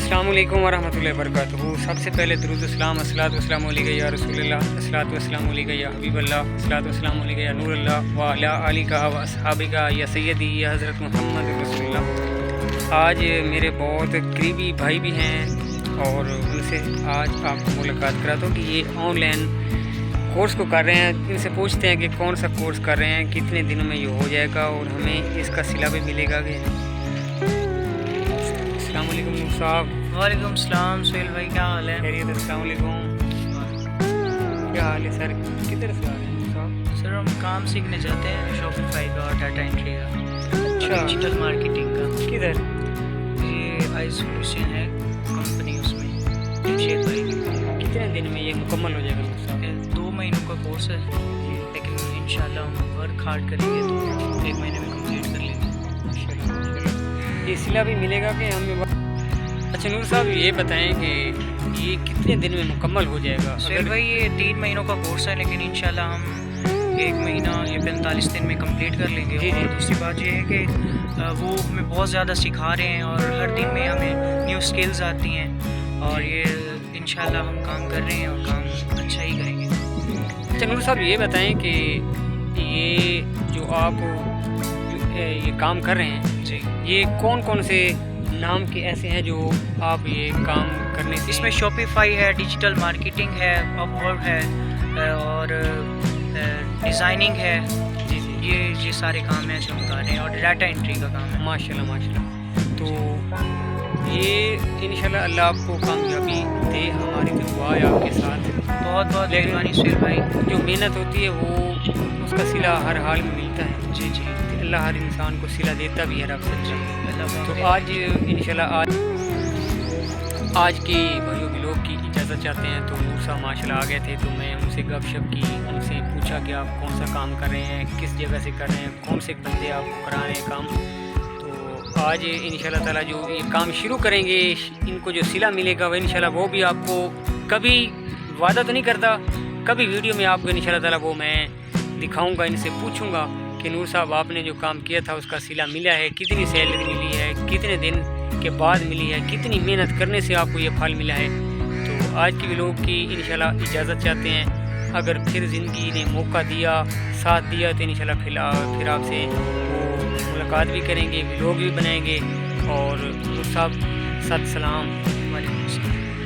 अस्सलाम वालेकुम वरहमतुल्लाहि वबरकातुहू। सबसे पहले दुरूद सलाम अस्सलातु वस्सलामु अलैका या रसूलल्लाह, अस्सलातु वस्सलामु अलैका या हबीबल्लाह, अस्सलातु वस्सलामु अलैका या नूरल्लाह व अला आलिका व अस्हाबिका या सय्यदी या हज़रत मुहम्मद रसूलुल्लाह। आज मेरे बहुत करीबी भाई भी हैं और उनसे आज आपको मुलाकात कराता हूँ कि ये ऑनलाइन कोर्स को कर रहे हैं। इनसे पूछते हैं कि कौन सा कोर्स कर रहे हैं, कितने दिनों में ये हो जाएगा और हमें इसका सिला भी मिलेगा कि अस्सलाम वालेकुम नूर साहब। वालेकुम सलाम सुहेल भाई, क्या हाल है? खैरियत? अस्सलाम वालेकुम, क्या हाल है सर? किधर से आ रहे हैं नूर साहब? सर हम काम सीखने जाते हैं शॉपिफाई का और डाटा एंट्री का, अच्छा, डिजिटल मार्केटिंग का। किधर? ये आई सोल्यूशन है कंपनी, उसमें शेख भाई। कितने दिन में ये मुकम्मल हो जाएगा नूर साहब? ये 2 महीनों का कोर्स है, लेकिन इंशाल्लाह हम वर्क हार्ड करेंगे तो 1 महीने में कंप्लीट कर लेंगे। ये सिला भी मिलेगा कि हमें? अच्छा नूर साहब, ये बताएं कि ये कितने दिन में मुकम्मल हो जाएगा? सुहेल भाई ये 3 महीनों का कोर्स है, लेकिन इंशाल्लाह हम 1 महीना या 45 दिन में कंप्लीट कर लेंगे। जी, जी। और दूसरी बात ये है कि वो हमें बहुत ज़्यादा सिखा रहे हैं और हर दिन में हमें न्यू स्किल्स आती हैं और ये इंशाल्लाह हम काम कर रहे हैं और काम अच्छा ही करेंगे। अच्छा नूर साहब, ये बताएं कि ये जो आप ये काम कर रहे हैं, जी, ये कौन कौन से नाम के ऐसे हैं जो आप ये काम करने से? इसमें शॉपिफाई है, डिजिटल मार्केटिंग है, अपवर्क है और डिज़ाइनिंग है। जी जी, ये सारे काम हैं जो हम कर रहे हैं और डाटा एंट्री का काम है। माशाल्लाह माशाल्लाह। तो ये इंशाल्लाह अल्लाह आपको कामयाबी दे, हमारी तो दुआ है आपके साथ। बहुत बहुत मेहरबानी सुहेल भाई। जो मेहनत होती है वो उसका सिला हर हाल में मिलता है। जी जी, अल्लाह हर इंसान को सिला देता भी है रब से। अल्लाह तो आज इंशाल्लाह आज की भाइयों लोग की इजाज़त चाहते हैं। तो नूर साहब माशाल्लाह आ गए थे, तो मैं उनसे गपशप की, उनसे पूछा कि आप कौन सा काम कर रहे हैं, किस जगह से कर रहे हैं, कौन से बंदे आपको करा रहे हैं काम। तो आज इंशाल्लाह ताला जो ये काम शुरू करेंगे, इनको जो सिला मिलेगा वो इंशाल्लाह वो भी आपको कभी वादा तो नहीं करता, कभी वीडियो में आपको इंशाल्लाह ताला वो मैं दिखाऊंगा। इनसे पूछूंगा कि नूर साहब आपने जो काम किया था उसका सिला मिला है, कितनी सैलरी मिली है, कितने दिन के बाद मिली है, कितनी मेहनत करने से आपको ये फल मिला है। तो आज की व्लॉग की इंशाल्लाह इजाज़त चाहते हैं। अगर फिर ज़िंदगी ने मौका दिया, साथ दिया, तो इंशाल्लाह फिर आपसे वो मुलाकात भी करेंगे, व्लॉग भी बनाएंगे। और नूर साहब सत सलाम।